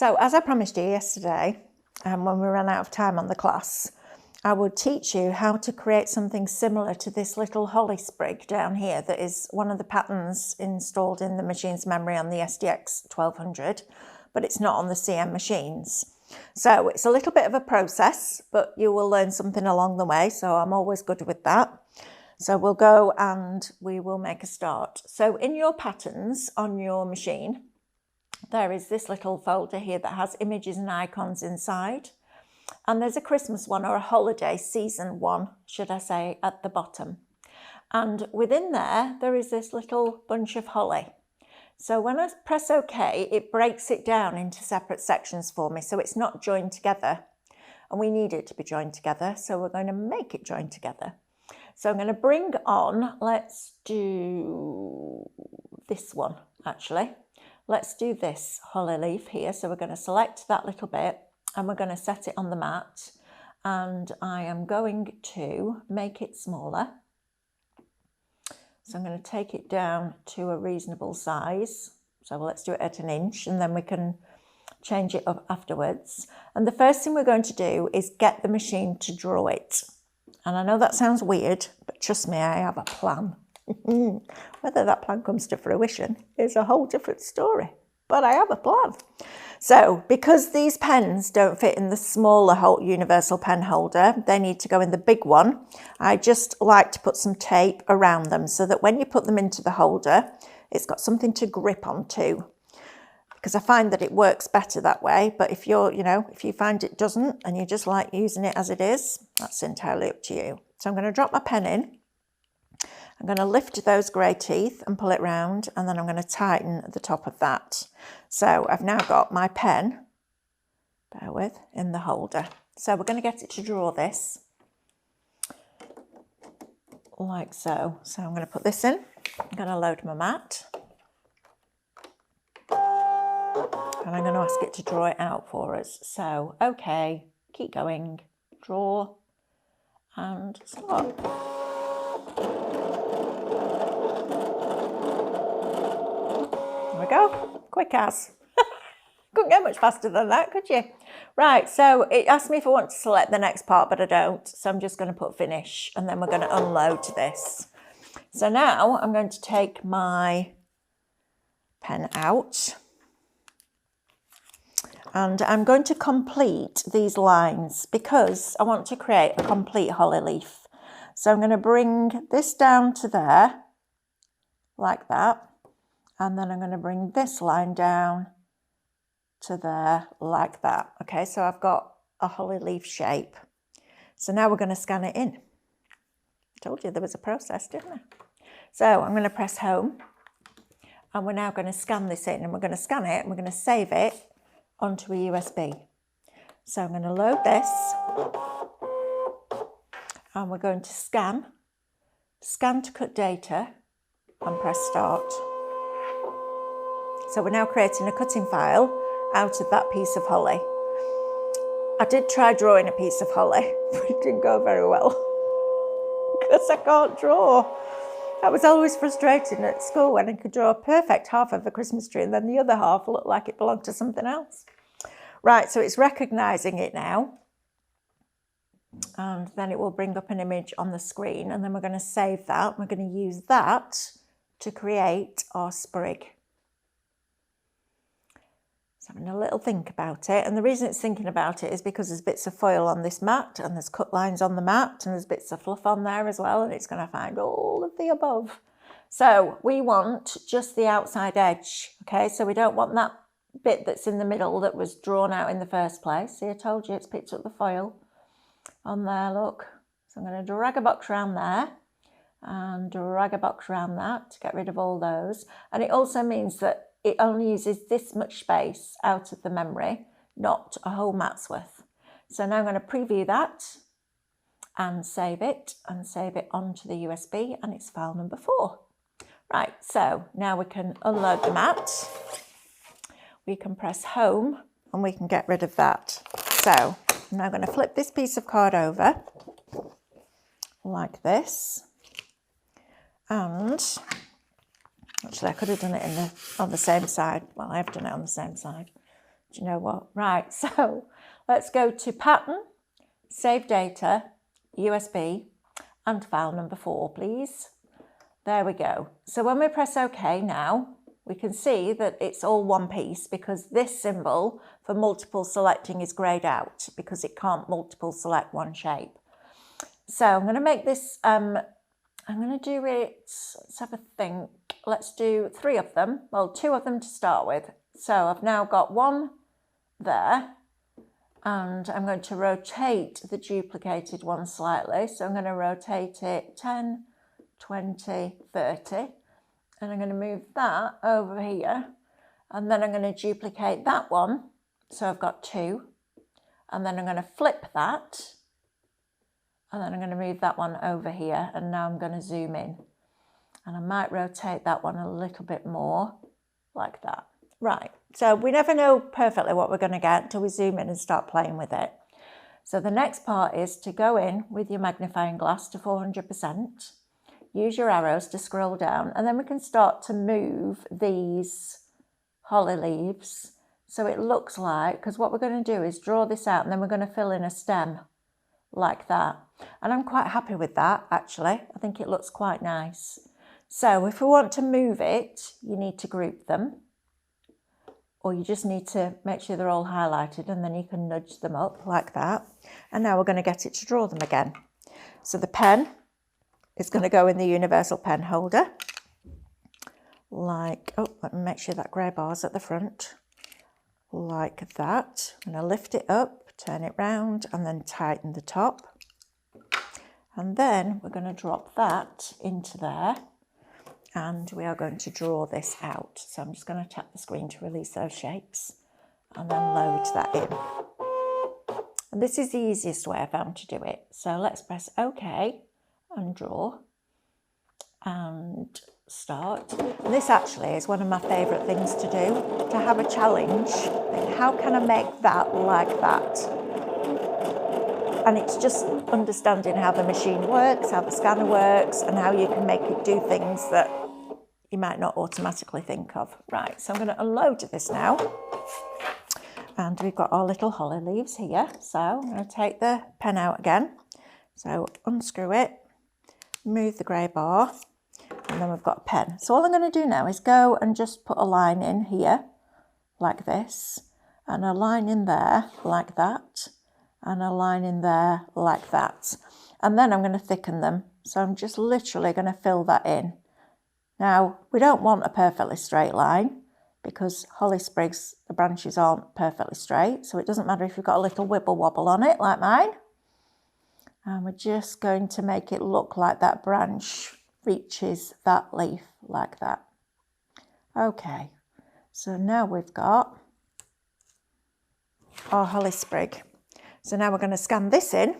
So as I promised you yesterday, when we ran out of time on the class, I would teach you how to create something similar to this little holly sprig down here that is one of the patterns installed in the machine's memory on the SDX 1200, but it's not on the CM machines. So it's a little bit of a process, but you will learn something along the way, so I'm always good with that. So we'll go and we will make a start. So in your patterns on your machine, there is this little folder here that has images and icons inside. And there's a Christmas one, or a holiday season one, should I say, at the bottom. And within there, there is this little bunch of holly. So when I press OK, it breaks it down into separate sections for me, so it's not joined together. And we need it to be joined together, so we're going to make it join together. So I'm going to bring on, let's do this one, actually. Let's do this holly leaf here. So we're going to select that little bit, and we're going to set it on the mat, and I am going to make it smaller. So I'm going to take it down to a reasonable size. So let's do it at 1 inch, and then we can change it up afterwards. And the first thing we're going to do is get the machine to draw it. And I know that sounds weird, but trust me, I have a plan. Whether that plan comes to fruition is a whole different story, but I have a plan. So because these pens don't fit in the smaller universal pen holder, they need to go in the big one. I just like to put some tape around them so that when you put them into the holder, it's got something to grip onto, because I find that it works better that way. But if you're, if you find it doesn't and you just like using it as it is, that's entirely up to you. So I'm going to drop my pen in. I'm going to lift those grey teeth and pull it round, and then I'm going to tighten the top of that. So I've now got my pen, bear with, in the holder. So we're going to get it to draw this, like so. So I'm going to put this in, I'm going to load my mat, and I'm going to ask it to draw it out for us. So, okay, keep going, draw, and stop. There we go, quick as. Couldn't get much faster than that, could you? Right, so it asked me if I want to select the next part, but I don't. So I'm just going to put finish, and then we're going to unload this. So now I'm going to take my pen out, and I'm going to complete these lines because I want to create a complete holly leaf. So I'm going to bring this down to there, like that. And then I'm going to bring this line down to there, like that. Okay, so I've got a holly leaf shape. So now we're going to scan it in. I told you there was a process, didn't I? So I'm going to press home, and we're now going to scan this in, and we're going to scan it, and we're going to save it onto a USB. So I'm going to load this, and we're going to scan to cut data, and press start. So we're now creating a cutting file out of that piece of holly. I did try drawing a piece of holly, but it didn't go very well because I can't draw. I was always frustrated at school when I could draw a perfect half of a Christmas tree and then the other half looked like it belonged to something else. Right, so it's recognising it now, and then it will bring up an image on the screen, and then we're going to save that. We're going to use that to create our sprig. So having a little think about it, and the reason it's thinking about it is because there's bits of foil on this mat, and there's cut lines on the mat, and there's bits of fluff on there as well, and it's going to find all of the above. So we want just the outside edge, okay? So we don't want that bit that's in the middle that was drawn out in the first place. See, I told you it's picked up the foil on there, look. So I'm going to drag a box around there and drag a box around that to get rid of all those. And it also means that it only uses this much space out of the memory, not a whole mat's worth. So now I'm going to preview that and save it onto the USB, and it's file number 4. Right, so now we can unload the mat. We can press home and we can get rid of that. So I'm now going to flip this piece of card over like this, and actually I could have done it on the same side. Well, I have done it on the same side. Do you know what? Right, so let's go to Pattern, Save Data, USB, and file number 4, please. There we go. So when we press OK now, we can see that it's all one piece because this symbol for multiple selecting is greyed out because it can't multiple select one shape. So I'm going to make this, I'm going to do it, let's have a think. Let's do 3 of them, well 2 of them to start with. So I've now got one there, and I'm going to rotate the duplicated one slightly. So I'm going to rotate it 10, 20, 30, and I'm going to move that over here, and then I'm going to duplicate that one. So I've got 2, and then I'm going to flip that, and then I'm going to move that one over here, and now I'm going to zoom in, and I might rotate that one a little bit more like that. Right, so we never know perfectly what we're going to get until we zoom in and start playing with it. So the next part is to go in with your magnifying glass to 400%, use your arrows to scroll down, and then we can start to move these holly leaves so it looks like, because what we're going to do is draw this out and then we're going to fill in a stem like that. And I'm quite happy with that, actually. I think it looks quite nice. So if we want to move it, you need to group them, or you just need to make sure they're all highlighted, and then you can nudge them up like that. And now we're going to get it to draw them again. So the pen is going to go in the universal pen holder, like, oh, let me make sure that grey bar's at the front, like that. I'm going to lift it up, turn it round, and then tighten the top. And then we're going to drop that into there, and we are going to draw this out. So I'm just going to tap the screen to release those shapes and then load that in. And this is the easiest way I found to do it. So let's press OK and draw and start. And this actually is one of my favourite things to do, to have a challenge. Like, how can I make that like that? And it's just understanding how the machine works, how the scanner works, and how you can make it do things that you might not automatically think of. Right, so I'm going to unload this now. And we've got our little holly leaves here. So I'm going to take the pen out again. So unscrew it, move the grey bar, and then we've got a pen. So all I'm going to do now is go and just put a line in here, like this, and a line in there, like that, and a line in there, like that. And then I'm going to thicken them. So I'm just literally going to fill that in. Now, we don't want a perfectly straight line because holly sprigs, the branches aren't perfectly straight. So it doesn't matter if you've got a little wibble wobble on it like mine. And we're just going to make it look like that branch reaches that leaf like that. Okay, so now we've got our holly sprig. So now we're going to scan this in,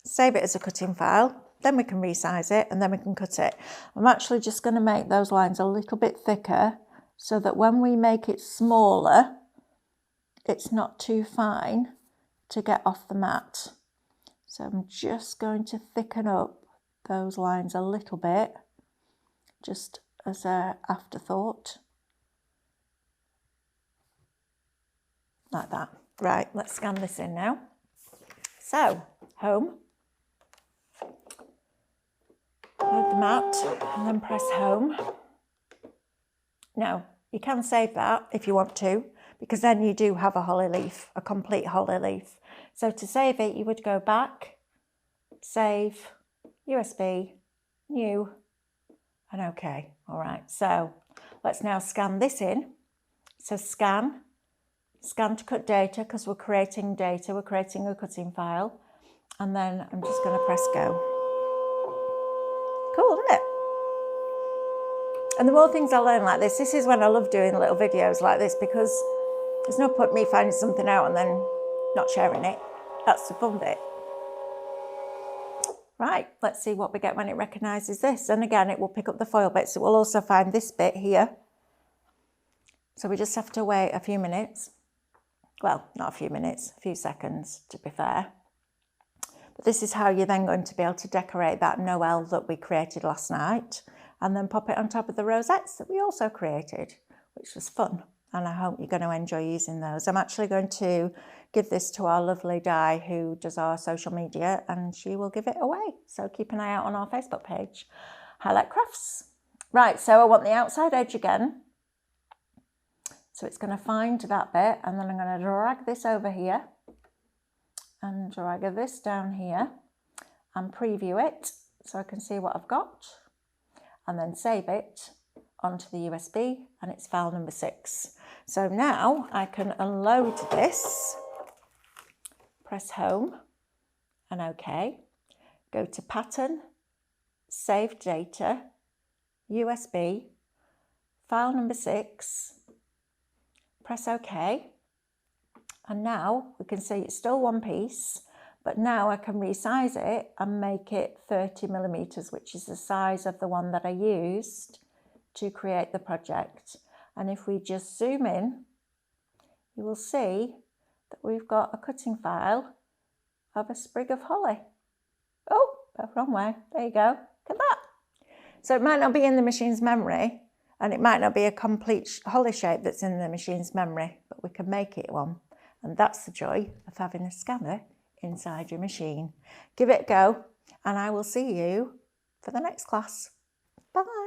save it as a cutting file, then we can resize it and then we can cut it. I'm actually just going to make those lines a little bit thicker so that when we make it smaller, it's not too fine to get off the mat. So I'm just going to thicken up those lines a little bit, just as an afterthought, like that. Right, let's scan this in now. So, home, load the mat, and then press home. Now, you can save that if you want to, because then you do have a holly leaf, a complete holly leaf. So to save it, you would go back, save, USB, new, and OK. All right, so let's now scan this in. So scan to cut data, because we're creating data, we're creating a cutting file. And then I'm just going to press go. Cool, isn't it? And the more things I learn like this is when I love doing little videos like this, because there's no point me finding something out and then not sharing it. That's the fun bit. Right, let's see what we get when it recognises this. And again, it will pick up the foil bits. It will also find this bit here. So we just have to wait a few minutes. Well, not a few minutes, a few seconds to be fair. But this is how you're then going to be able to decorate that Noel that we created last night and then pop it on top of the rosettes that we also created, which was fun. and I hope you're going to enjoy using those. I'm actually going to give this to our lovely Di who does our social media, and she will give it away. So keep an eye out on our Facebook page, Highlight Crafts. Right, so I want the outside edge again. So it's going to find that bit, and then I'm going to drag this over here and drag this down here and preview it so I can see what I've got, and then save it onto the USB, and it's file number 6. So now I can unload this, press home and OK, go to pattern, save data, USB, file number 6, press OK, and now we can see it's still one piece, but now I can resize it and make it 30mm, which is the size of the one that I used to create the project. And if we just zoom in, you will see that we've got a cutting file of a sprig of holly. Oh, wrong way. There you go. Look at that. So it might not be in the machine's memory, and it might not be a complete holly shape that's in the machine's memory, but we can make it one. And that's the joy of having a scanner inside your machine. Give it a go, and I will see you for the next class. Bye.